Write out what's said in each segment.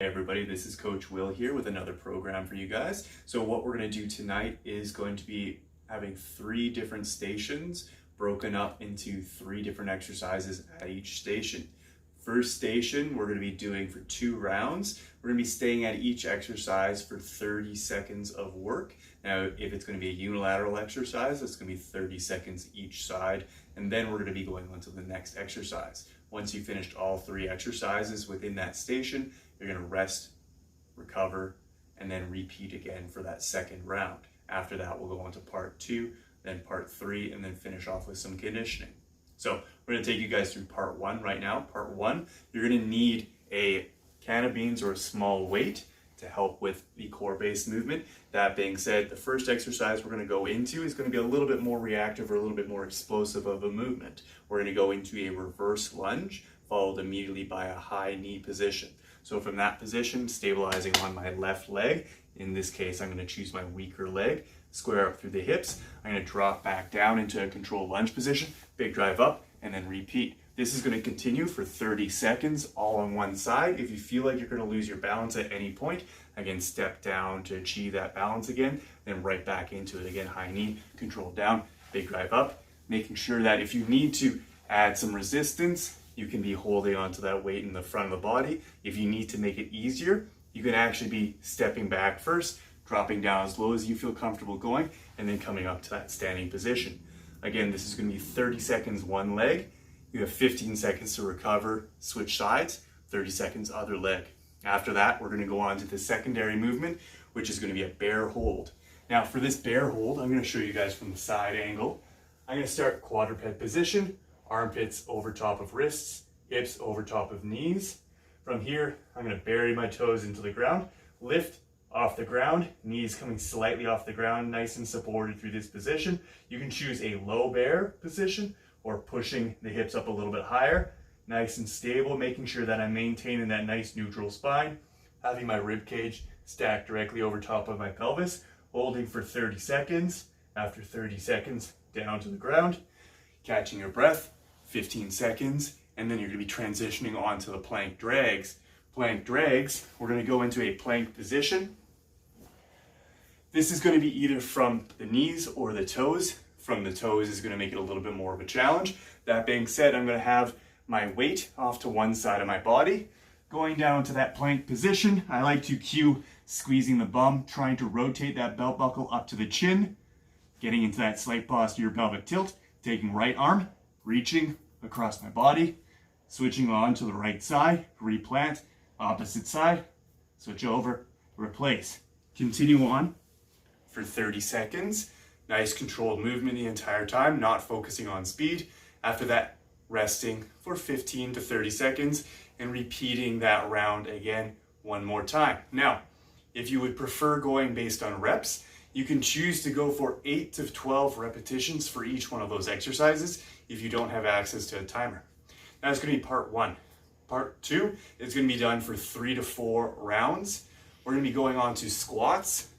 Hey everybody, this is Coach Will here with another program for you guys. So what we're going to do tonight is going to be having 3 different stations broken up into 3 different exercises at each station. First station we're going to be doing for 2 rounds. We're going to be staying at each exercise for 30 seconds of work. Now if it's going to be a unilateral exercise, it's going to be 30 seconds each side, and then we're going to be going on to the next exercise. Once you've finished all 3 exercises within that station, you're going to rest, recover, and then repeat again for that second round. After that, we'll go on to part 2, then part 3, and then finish off with some conditioning. So we're going to take you guys through part 1 right now. Part 1, you're going to need a can of beans or a small weight to help with the core-based movement. That being said, the first exercise we're going to go into is going to be a little bit more reactive or a little bit more explosive of a movement. We're going to go into a reverse lunge, followed immediately by a high knee position. So from that position, stabilizing on my left leg, in this case, I'm going to choose my weaker leg, square up through the hips. I'm going to drop back down into a controlled lunge position, big drive up, and then repeat. This is going to continue for 30 seconds, all on one side. If you feel like you're going to lose your balance at any point, again, step down to achieve that balance again, then right back into it again, high knee, controlled down, big drive up, making sure that if you need to add some resistance, you can be holding onto that weight in the front of the body. If you need to make it easier, you can actually be stepping back first, dropping down as low as you feel comfortable going, and then coming up to that standing position. Again, this is going to be 30 seconds one leg. You have 15 seconds to recover, switch sides, 30 seconds other leg. After that, we're going to go on to the secondary movement, which is going to be a bear hold. Now for this bear hold, I'm going to show you guys from the side angle. I'm going to start quadruped position, armpits over top of wrists, hips over top of knees. From here, I'm going to bury my toes into the ground, lift off the ground, knees coming slightly off the ground, nice and supported through this position. You can choose a low bear position or pushing the hips up a little bit higher, nice and stable, making sure that I'm maintaining that nice neutral spine, having my rib cage stacked directly over top of my pelvis, holding for 30 seconds. After 30 seconds, down to the ground, catching your breath, 15 seconds, and then you're going to be transitioning onto the plank drags. Plank drags, we're going to go into a plank position. This is going to be either from the knees or the toes. From the toes is going to make it a little bit more of a challenge. That being said, I'm going to have my weight off to one side of my body. Going down to that plank position, I like to cue squeezing the bum, trying to rotate that belt buckle up to the chin, getting into that slight posterior pelvic tilt, taking right arm, reaching across my body, switching on to the right side, replant, opposite side, switch over, replace. Continue on for 30 seconds. Nice controlled movement the entire time, not focusing on speed. After that, resting for 15 to 30 seconds and repeating that round again one more time. Now, if you would prefer going based on reps, you can choose to go for 8 to 12 repetitions for each one of those exercises if you don't have access to a timer. Now it's going to be part 1. Part 2 is going to be done for 3 to 4 rounds. We're going to be going on to squats.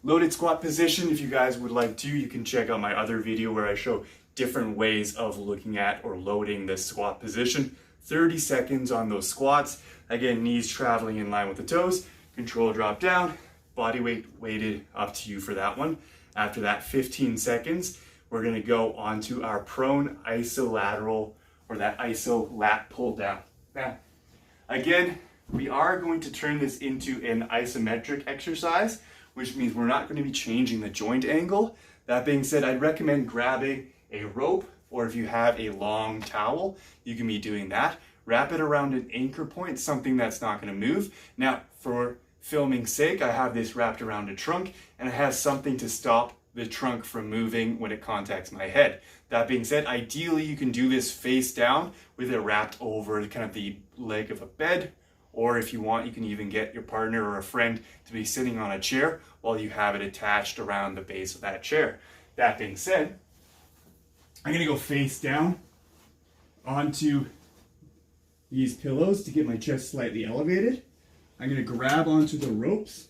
Loaded squat position, if you guys would like to, you can check out my other video where I show different ways of looking at or loading this squat position. 30 seconds on those squats. Again, knees traveling in line with the toes. Control drop down. Body weight weighted up to you for that one. After that 15 seconds, we're going to go on to our prone isolateral or that iso lat pull down. Now, again, we are going to turn this into an isometric exercise, which means we're not going to be changing the joint angle. That being said, I'd recommend grabbing a rope, or if you have a long towel, you can be doing that. Wrap it around an anchor point, something that's not going to move. Now, for filming sake, I have this wrapped around a trunk, and it has something to stop the trunk from moving when it contacts my head. That being said, ideally you can do this face down with it wrapped over kind of the leg of a bed, or if you want, you can even get your partner or a friend to be sitting on a chair while you have it attached around the base of that chair. That being said, I'm going to go face down onto these pillows to get my chest slightly elevated. I'm going to grab onto the ropes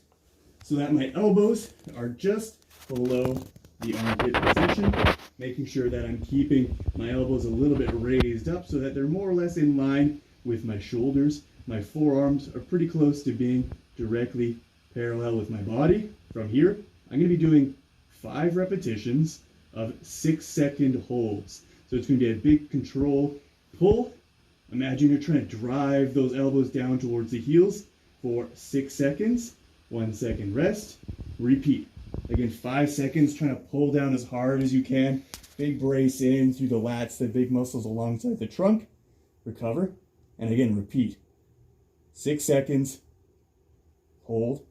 so that my elbows are just below the armpit position, making sure that I'm keeping my elbows a little bit raised up so that they're more or less in line with my shoulders My forearms are pretty close to being directly parallel with my body. From here, I'm going to be doing 5 repetitions of 6-second holds. So it's going to be a big control pull. Imagine you're trying to drive those elbows down towards the heels for 6 seconds. 1 second rest. Repeat. Again, 5 seconds, trying to pull down as hard as you can. Big brace in through the lats, the big muscles alongside the trunk. Recover. And again, repeat. 6 seconds. Hold.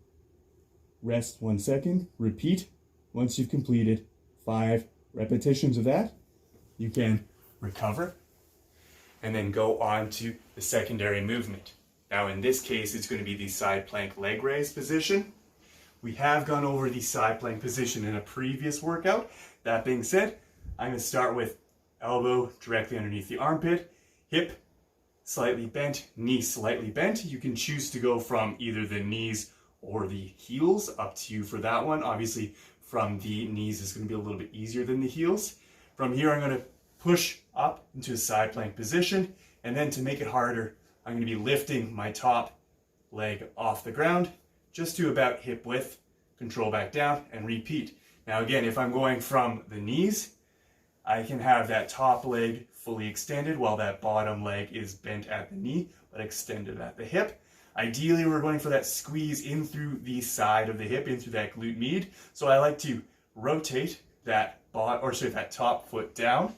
Rest 1 second. Repeat. Once you've completed 5 repetitions of that, you can recover and then go on to the secondary movement. Now in this case, it's going to be the side plank leg raise position. We have gone over the side plank position in a previous workout. That being said, I'm going to start with elbow directly underneath the armpit, hip slightly bent, knee slightly bent. You can choose to go from either the knees or the heels, up to you for that one. Obviously, from the knees is going to be a little bit easier than the heels. From here, I'm going to push up into a side plank position, and then to make it harder, I'm going to be lifting my top leg off the ground just to about hip width, control back down, and repeat. Now again, if I'm going from the knees, I can have that top leg fully extended while that bottom leg is bent at the knee, but extended at the hip. Ideally, we're going for that squeeze in through the side of the hip, in through that glute med. So I like to rotate that that top foot down,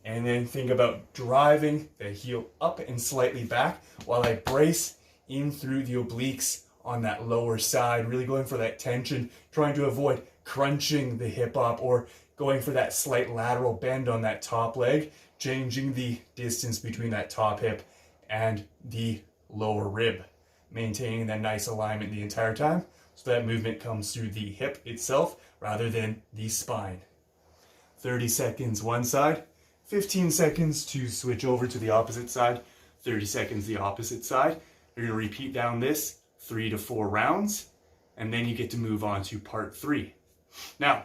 and then think about driving the heel up and slightly back while I brace in through the obliques on that lower side, really going for that tension, trying to avoid crunching the hip up or going for that slight lateral bend on that top leg, changing the distance between that top hip and the lower rib, maintaining that nice alignment the entire time so that movement comes through the hip itself rather than the spine. 30 seconds one side, 15 seconds to switch over to the opposite side, 30 seconds the opposite side. You're going to repeat down this 3 to 4 rounds, and then you get to move on to part 3. Now,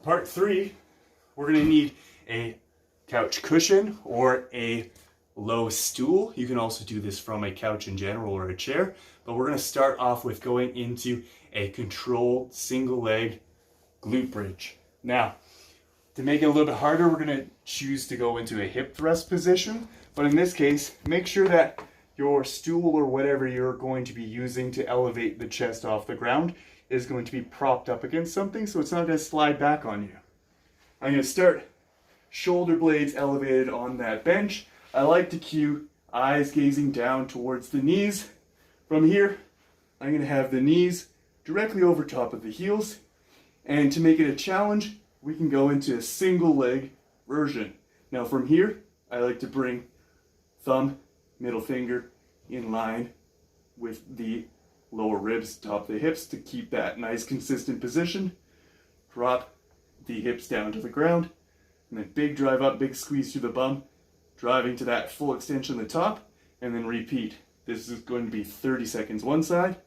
part 3, we're going to need a couch cushion or a low stool. You can also do this from a couch in general or a chair, but we're going to start off with going into a controlled single leg glute bridge. Now, to make it a little bit harder, we're going to choose to go into a hip thrust position, but in this case, make sure that your stool or whatever you're going to be using to elevate the chest off the ground is going to be propped up against something so it's not going to slide back on you. I'm going to start shoulder blades elevated on that bench. I like to cue eyes gazing down towards the knees. From here, I'm going to have the knees directly over top of the heels. And to make it a challenge, we can go into a single leg version. Now from here, I like to bring thumb, middle finger in line with the lower ribs, top of the hips to keep that nice consistent position. Drop the hips down to the ground, and then big drive up, big squeeze through the bum, driving to that full extension at the top, and then repeat. This is going to be 30 seconds one side,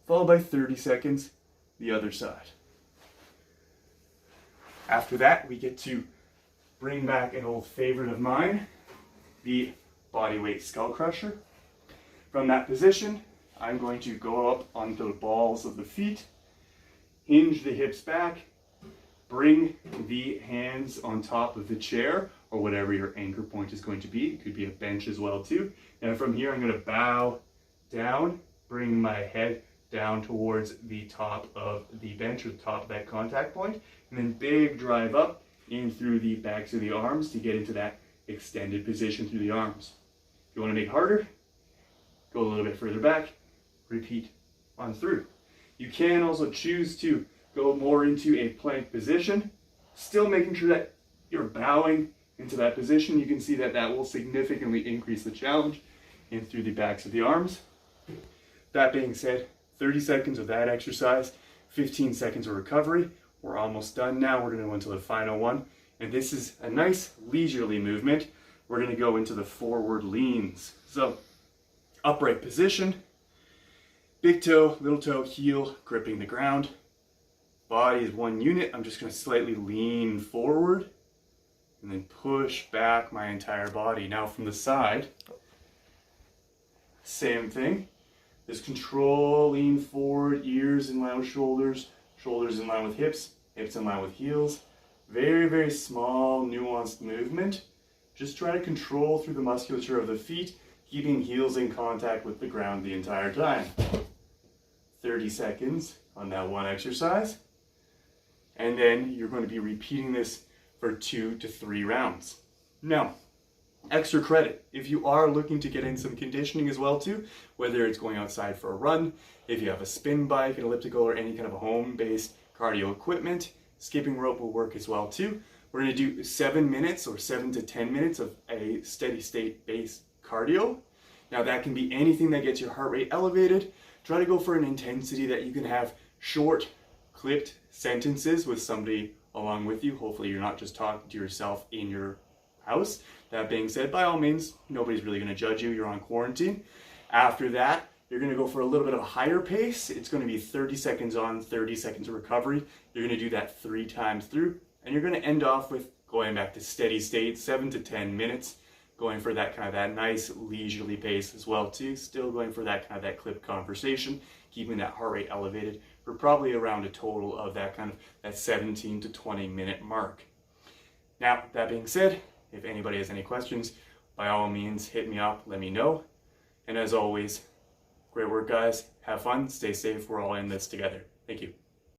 followed by 30 seconds the other side. After that, we get to bring back an old favorite of mine, the bodyweight skull crusher. From that position, I'm going to go up onto the balls of the feet, hinge the hips back, bring the hands on top of the chair or whatever your anchor point is going to be. It could be a bench as well too. And from here, I'm going to bow down, bring my head down towards the top of the bench or the top of that contact point, and then big drive up in through the backs of the arms to get into that extended position through the arms. If you want to make it harder, go a little bit further back, repeat on through. You can also choose to go more into a plank position, still making sure that you're bowing into that position. You can see that that will significantly increase the challenge in through the backs of the arms. That being said, 30 seconds of that exercise, 15 seconds of recovery. We're almost done now. We're going to go into the final one. And this is a nice leisurely movement. We're going to go into the forward leans. So, upright position, big toe, little toe, heel gripping the ground. Body is one unit. I'm just going to slightly lean forward and then push back my entire body. Now from the side, Same thing. Just control, lean forward, ears in line with shoulders, shoulders in line with hips, hips in line with heels. Very, very small, nuanced movement. Just try to control through the musculature of the feet, keeping heels in contact with the ground the entire time. 30 seconds on that one exercise. And then you're going to be repeating this for 2 to 3 rounds. Now, extra credit, if you are looking to get in some conditioning as well too, whether it's going outside for a run, if you have a spin bike, an elliptical, or any kind of home-based cardio equipment, skipping rope will work as well too. We're going to do 7 minutes or 7 to 10 minutes of a steady state based cardio. Now that can be anything that gets your heart rate elevated. Try to go for an intensity that you can have short, clipped sentences with somebody along with you. Hopefully you're not just talking to yourself in your house. That being said, by all means, nobody's really going to judge you. You're on quarantine. After that, you're going to go for a little bit of a higher pace. It's going to be 30 seconds on, 30 seconds of recovery. You're going to do that 3 times through, and you're going to end off with going back to steady state, 7 to 10 minutes, going for that kind of that nice leisurely pace as well too. Still going for that kind of that clip conversation, keeping that heart rate elevated for probably around a total of that kind of that 17 to 20 minute mark. Now, that being said, if anybody has any questions, by all means, hit me up, let me know. And as always, great work, guys. Have fun, stay safe. We're all in this together. Thank you.